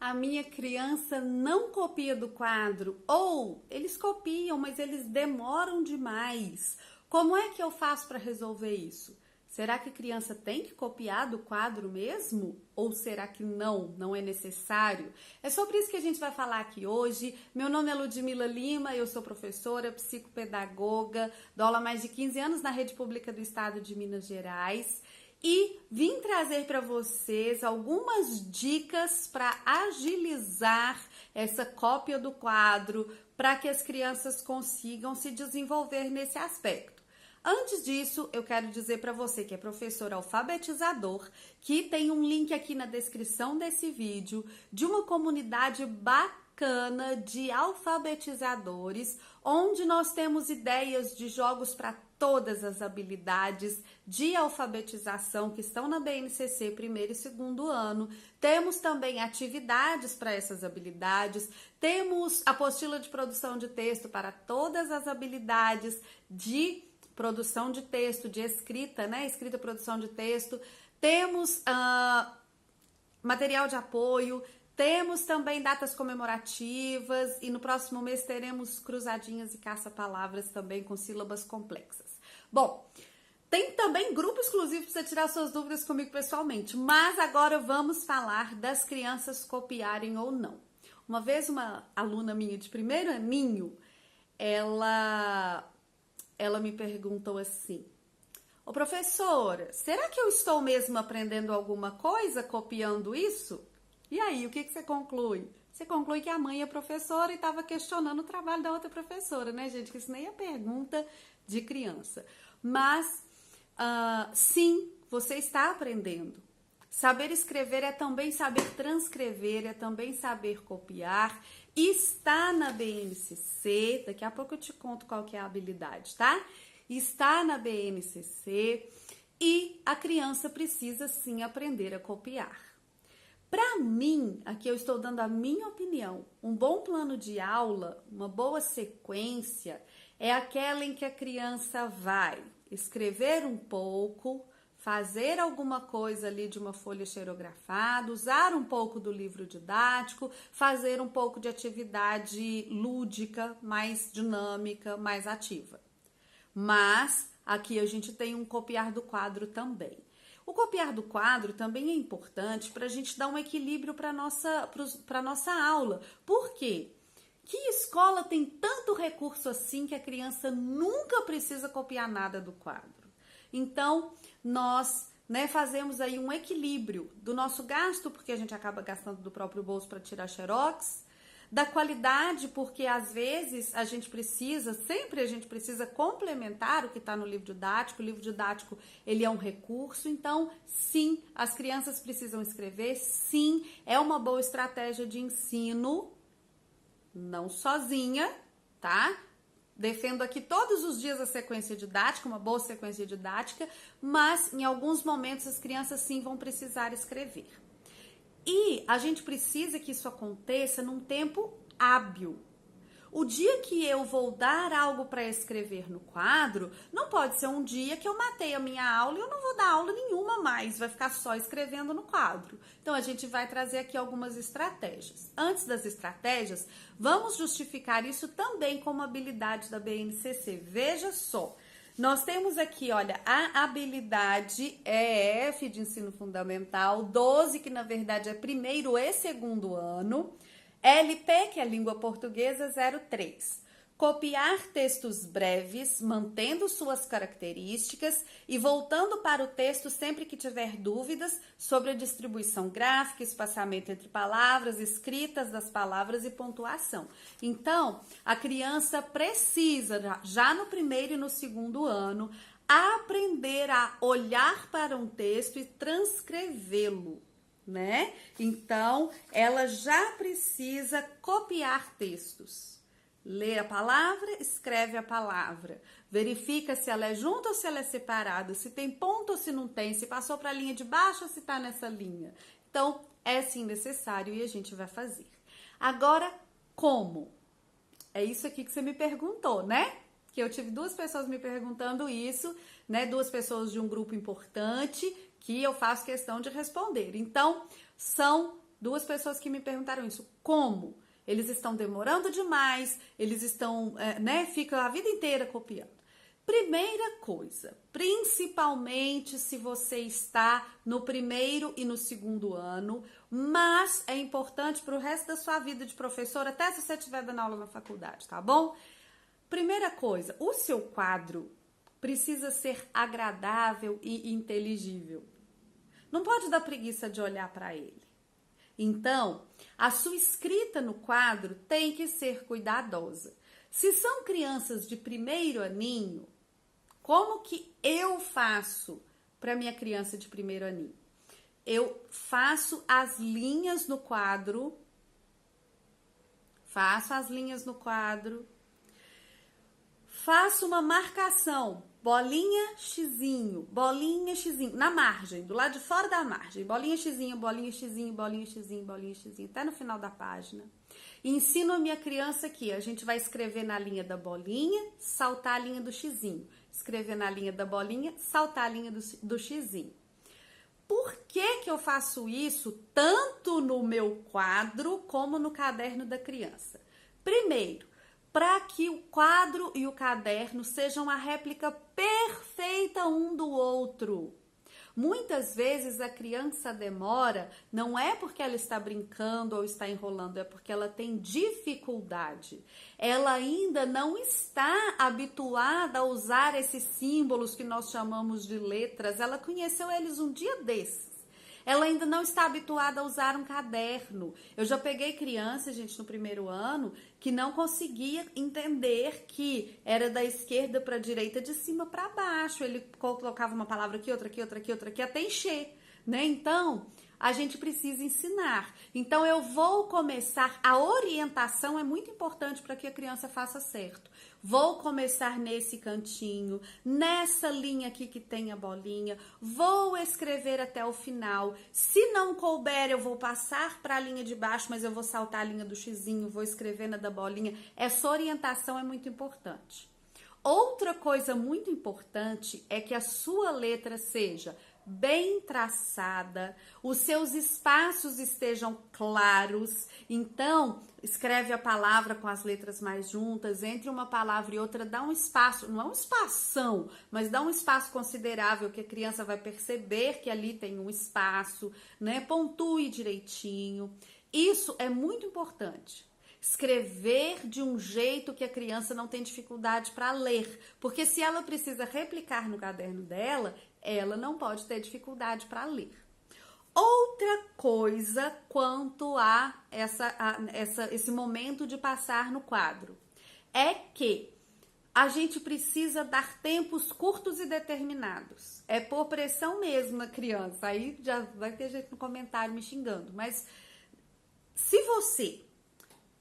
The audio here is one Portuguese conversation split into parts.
a minha criança não copia do quadro, ou eles copiam, mas eles demoram demais. Como é que eu faço para resolver isso? Será que a criança tem que copiar do quadro mesmo? Ou será que não é necessário? É sobre isso que a gente vai falar aqui hoje. Meu nome é Ludmila Lima, eu sou professora, psicopedagoga, dou aula há mais de 15 anos na rede pública do estado de Minas Gerais. E vim trazer para vocês algumas dicas para agilizar essa cópia do quadro, para que as crianças consigam se desenvolver nesse aspecto. Antes disso, eu quero dizer para você que é professor alfabetizador, que tem um link aqui na descrição desse vídeo de uma comunidade bacana de alfabetizadores, onde nós temos ideias de jogos para todas as habilidades de alfabetização que estão na BNCC primeiro e segundo ano. Temos também atividades para essas habilidades, temos apostila de produção de texto para todas as habilidades de produção de texto, de escrita, né? Escrita, produção de texto. Temos material de apoio, temos também datas comemorativas e no próximo mês teremos cruzadinhas e caça-palavras também com sílabas complexas. Bom, tem também grupo exclusivo para você tirar suas dúvidas comigo pessoalmente, mas agora vamos falar das crianças copiarem ou não. Uma vez uma aluna minha de primeiro aninho, ela me perguntou assim: ô professora, será que eu estou mesmo aprendendo alguma coisa copiando isso? E aí, o que você conclui? Você conclui que a mãe é professora e estava questionando o trabalho da outra professora, né, gente? Que isso nem é pergunta de criança. Mas, sim, você está aprendendo. Saber escrever é também saber transcrever, é também saber copiar. Está na BNCC, daqui a pouco eu te conto qual que é a habilidade, tá? Está na BNCC e a criança precisa sim aprender a copiar. Para mim, aqui eu estou dando a minha opinião, um bom plano de aula, uma boa sequência, é aquela em que a criança vai escrever um pouco, fazer alguma coisa ali de uma folha xerografada, usar um pouco do livro didático, fazer um pouco de atividade lúdica, mais dinâmica, mais ativa. Mas aqui a gente tem um copiar do quadro também. O copiar do quadro também é importante para a gente dar um equilíbrio para a nossa aula. Por quê? Que escola tem tanto recurso assim que a criança nunca precisa copiar nada do quadro? Então, nós fazemos aí um equilíbrio do nosso gasto, porque a gente acaba gastando do próprio bolso para tirar xerox, da qualidade, porque às vezes sempre a gente precisa complementar o que está no livro didático. O livro didático, ele é um recurso, então sim, as crianças precisam escrever, sim, é uma boa estratégia de ensino, não sozinha, tá? Defendo aqui todos os dias a sequência didática, uma boa sequência didática, mas em alguns momentos as crianças sim vão precisar escrever. E a gente precisa que isso aconteça num tempo hábil. O dia que eu vou dar algo para escrever no quadro, não pode ser um dia que eu matei a minha aula e eu não vou dar aula nenhuma mais, vai ficar só escrevendo no quadro. Então, a gente vai trazer aqui algumas estratégias. Antes das estratégias, vamos justificar isso também como habilidade da BNCC. Veja só, nós temos aqui, olha, a habilidade EF de ensino fundamental, 12, que na verdade é primeiro e segundo ano, LP, que é língua portuguesa, 03. Copiar textos breves, mantendo suas características e voltando para o texto sempre que tiver dúvidas sobre a distribuição gráfica, espaçamento entre palavras, escritas das palavras e pontuação. Então, a criança precisa, já no primeiro e no segundo ano, aprender a olhar para um texto e transcrevê-lo, né? Então, ela já precisa copiar textos. Lê a palavra, escreve a palavra. Verifica se ela é junta ou se ela é separada, se tem ponto ou se não tem, se passou para a linha de baixo ou se está nessa linha. Então, é sim necessário e a gente vai fazer. Agora, como? É isso aqui que você me perguntou, né? Que eu tive duas pessoas me perguntando isso, né? Duas pessoas de um grupo importante que eu faço questão de responder. Então, são Duas pessoas que me perguntaram isso. Como? Eles estão demorando demais, eles estão, ficam a vida inteira copiando. Primeira coisa, principalmente se você está no primeiro e no segundo ano, mas é importante para o resto da sua vida de professor, até se você estiver dando aula na faculdade, tá bom? Primeira coisa, o seu quadro precisa ser agradável e inteligível. Não pode dar preguiça de olhar para ele. Então, a sua escrita no quadro tem que ser cuidadosa. Se são crianças de primeiro aninho, como que eu faço para minha criança de primeiro aninho? Eu faço as linhas no quadro, faço uma marcação, bolinha, xizinho, na margem, do lado de fora da margem, bolinha, xizinho, bolinha, xizinho, bolinha, xizinho, bolinha, xizinho, até no final da página. E ensino a minha criança aqui, a gente vai escrever na linha da bolinha, saltar a linha do xizinho. Escrever na linha da bolinha, saltar a linha do xizinho. Por que que eu faço isso tanto no meu quadro como no caderno da criança? Primeiro, para que o quadro e o caderno sejam a réplica perfeita um do outro. Muitas vezes a criança demora, não é porque ela está brincando ou está enrolando, é porque ela tem dificuldade. Ela ainda não está habituada a usar esses símbolos que nós chamamos de letras. Ela conheceu eles um dia desses. Ela ainda não está habituada a usar um caderno. Eu já peguei criança, gente, no primeiro ano, que não conseguia entender que era da esquerda para a direita, de cima para baixo. Ele colocava uma palavra aqui, outra aqui, outra aqui, outra aqui, até encher, né? Então, a gente precisa ensinar. Então, eu vou começar, a orientação é muito importante para que a criança faça certo. Vou começar nesse cantinho, nessa linha aqui que tem a bolinha, vou escrever até o final. Se não couber, eu vou passar para a linha de baixo, mas eu vou saltar a linha do xizinho, vou escrever na da bolinha. Essa orientação é muito importante. Outra coisa muito importante é que a sua letra seja bem traçada, os seus espaços estejam claros. Então, escreve a palavra com as letras mais juntas, entre uma palavra e outra, dá um espaço, não é um espação, mas dá um espaço considerável que a criança vai perceber que ali tem um espaço, né? Pontue direitinho. Isso é muito importante. Escrever de um jeito que a criança não tem dificuldade para ler, porque se ela precisa replicar no caderno dela, ela não pode ter dificuldade para ler. Outra coisa quanto a esse momento de passar no quadro é que a gente precisa dar tempos curtos e determinados. É por pressão mesmo na criança. Aí já vai ter gente no comentário me xingando. Mas se você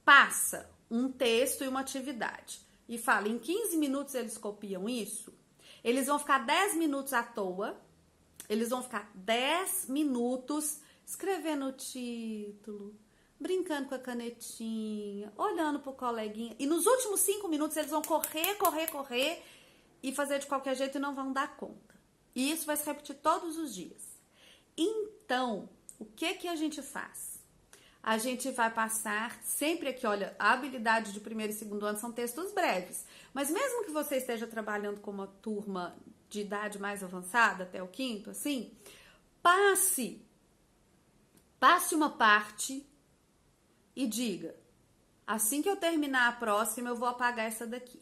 passa um texto e uma atividade e fala, em 15 minutos eles copiam isso, eles vão ficar 10 minutos à toa, eles vão ficar 10 minutos escrevendo o título, brincando com a canetinha, olhando pro coleguinha, e nos últimos 5 minutos eles vão correr e fazer de qualquer jeito e não vão dar conta. E isso vai se repetir todos os dias. Então, o que a gente faz? A gente vai passar sempre aqui, olha, a habilidade de primeiro e segundo ano são textos breves. Mas mesmo que você esteja trabalhando com uma turma de idade mais avançada, até o quinto, assim, passe uma parte e diga, assim que eu terminar a próxima, eu vou apagar essa daqui.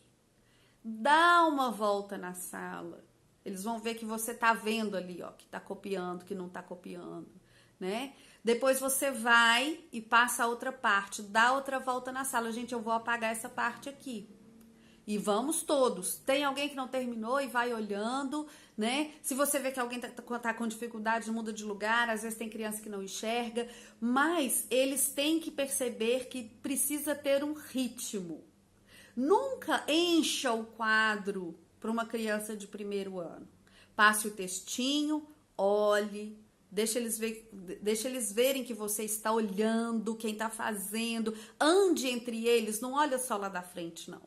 Dá uma volta na sala. Eles vão ver que você tá vendo ali, ó, que tá copiando, que não tá copiando, né? Depois você vai e passa a outra parte, dá outra volta na sala. Gente, eu vou apagar essa parte aqui. E vamos todos. Tem alguém que não terminou e vai olhando, né? Se você vê que alguém tá com dificuldade, muda de lugar. Às vezes tem criança que não enxerga. Mas eles têm que perceber que precisa ter um ritmo. Nunca encha o quadro para uma criança de primeiro ano. Passe o textinho, olhe. Deixa eles verem que você está olhando, quem está fazendo. Ande entre eles, não olha só lá da frente, não.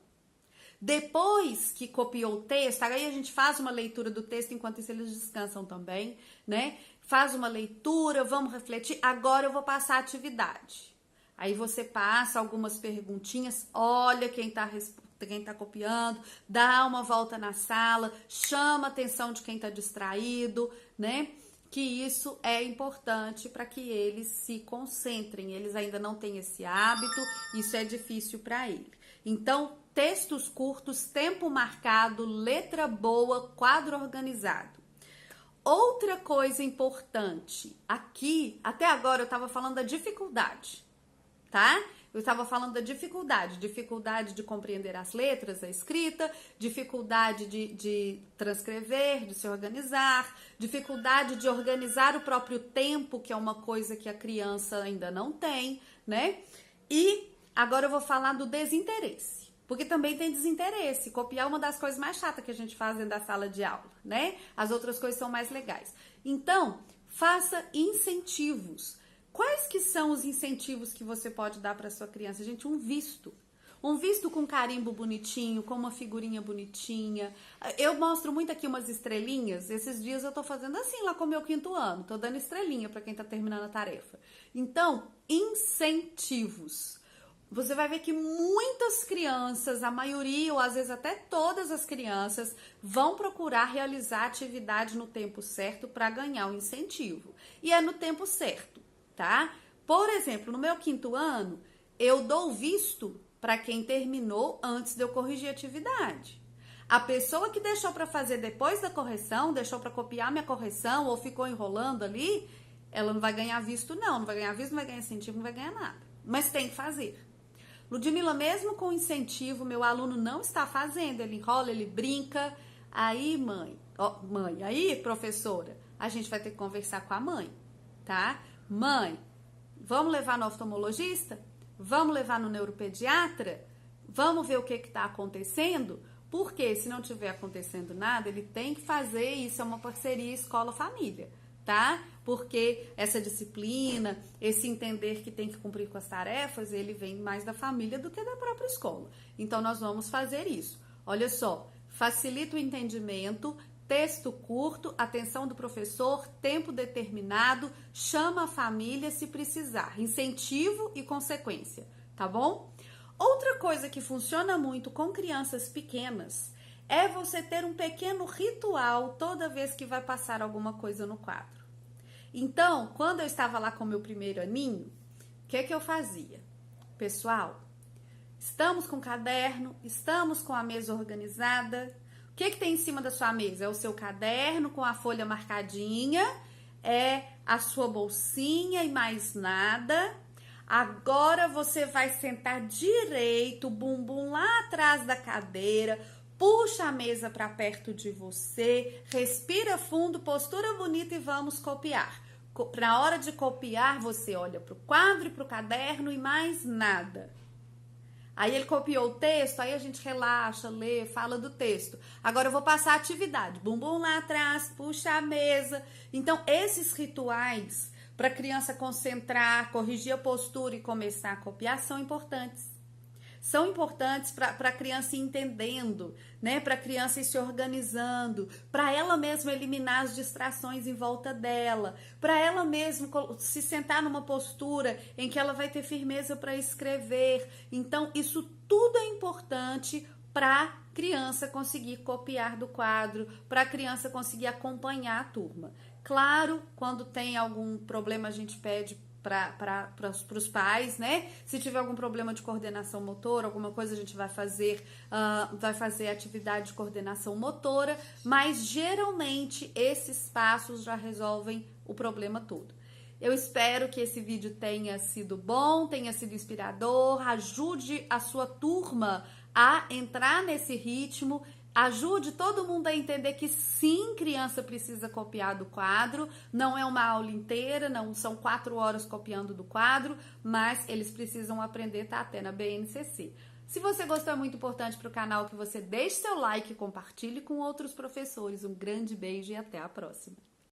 Depois que copiou o texto, aí a gente faz uma leitura do texto, enquanto isso eles descansam também, né? faz uma leitura, vamos refletir, agora eu vou passar a atividade. Aí você passa algumas perguntinhas, olha quem tá copiando, dá uma volta na sala, chama a atenção de quem tá distraído, né? Que isso é importante para que eles se concentrem. Eles ainda não têm esse hábito, isso é difícil para ele. Então, textos curtos, tempo marcado, letra boa, quadro organizado. Outra coisa importante, aqui, até agora eu estava falando da dificuldade, tá? Eu estava falando da dificuldade de compreender as letras, a escrita, dificuldade de transcrever, de se organizar, dificuldade de organizar o próprio tempo, que é uma coisa que a criança ainda não tem, né? E agora eu vou falar do desinteresse, porque também tem desinteresse. Copiar é uma das coisas mais chatas que a gente faz dentro da sala de aula, né? As outras coisas são mais legais. Então, faça incentivos. Quais que são os incentivos que você pode dar para sua criança? Gente, um visto. Um visto com carimbo bonitinho, com uma figurinha bonitinha. Eu mostro muito aqui umas estrelinhas. Esses dias eu tô fazendo assim lá com o meu 5º ano. Tô dando estrelinha para quem tá terminando a tarefa. Então, incentivos. Você vai ver que muitas crianças, a maioria ou às vezes até todas as crianças, vão procurar realizar a atividade no tempo certo para ganhar o incentivo. E é no tempo certo. Tá? Por exemplo, no meu 5º ano, eu dou visto para quem terminou antes de eu corrigir a atividade. A pessoa que deixou para fazer depois da correção, deixou para copiar minha correção ou ficou enrolando ali, ela não vai ganhar visto não vai ganhar visto, não vai ganhar incentivo, não vai ganhar nada. Mas tem que fazer. Ludmila, mesmo com incentivo, meu aluno não está fazendo, ele enrola, ele brinca. Aí, aí, professora, a gente vai ter que conversar com a mãe, tá? Mãe, vamos levar no oftalmologista? Vamos levar no neuropediatra? Vamos ver o que está acontecendo? Porque se não tiver acontecendo nada, ele tem que fazer, isso é uma parceria escola-família, tá? Porque essa disciplina, esse entender que tem que cumprir com as tarefas, ele vem mais da família do que da própria escola. Então, nós vamos fazer isso. Olha só, facilita o entendimento, texto curto, atenção do professor, tempo determinado, chama a família se precisar, incentivo e consequência, tá bom? Outra coisa que funciona muito com crianças pequenas é você ter um pequeno ritual toda vez que vai passar alguma coisa no quadro. Então, quando eu estava lá com o meu 1º aninho, o que eu fazia? Pessoal, estamos com o caderno, estamos com a mesa organizada. O que tem em cima da sua mesa? É o seu caderno com a folha marcadinha, é a sua bolsinha e mais nada. Agora você vai sentar direito, o bumbum lá atrás da cadeira, puxa a mesa para perto de você, respira fundo, postura bonita e vamos copiar. Na hora de copiar, você olha para o quadro e para o caderno e mais nada. Aí ele copiou o texto, aí a gente relaxa, lê, fala do texto. Agora eu vou passar a atividade. Bumbum lá atrás, puxa a mesa. Então, esses rituais para a criança concentrar, corrigir a postura e começar a copiar são importantes. São importantes para a criança ir entendendo, né? Para a criança ir se organizando, para ela mesma eliminar as distrações em volta dela, para ela mesma se sentar numa postura em que ela vai ter firmeza para escrever. Então, isso tudo é importante para a criança conseguir copiar do quadro, para a criança conseguir acompanhar a turma. Claro, quando tem algum problema, a gente pede para os pais, né? Se tiver algum problema de coordenação motora, alguma coisa, a gente vai fazer atividade de coordenação motora, mas geralmente esses passos já resolvem o problema todo. Eu espero que esse vídeo tenha sido bom, tenha sido inspirador, ajude a sua turma a entrar nesse ritmo, ajude todo mundo a entender que sim, criança precisa copiar do quadro, não é uma aula inteira, não são 4 horas copiando do quadro, mas eles precisam aprender, tá até na BNCC. Se você gostou, é muito importante para o canal que você deixe seu like e compartilhe com outros professores. Um grande beijo e até a próxima!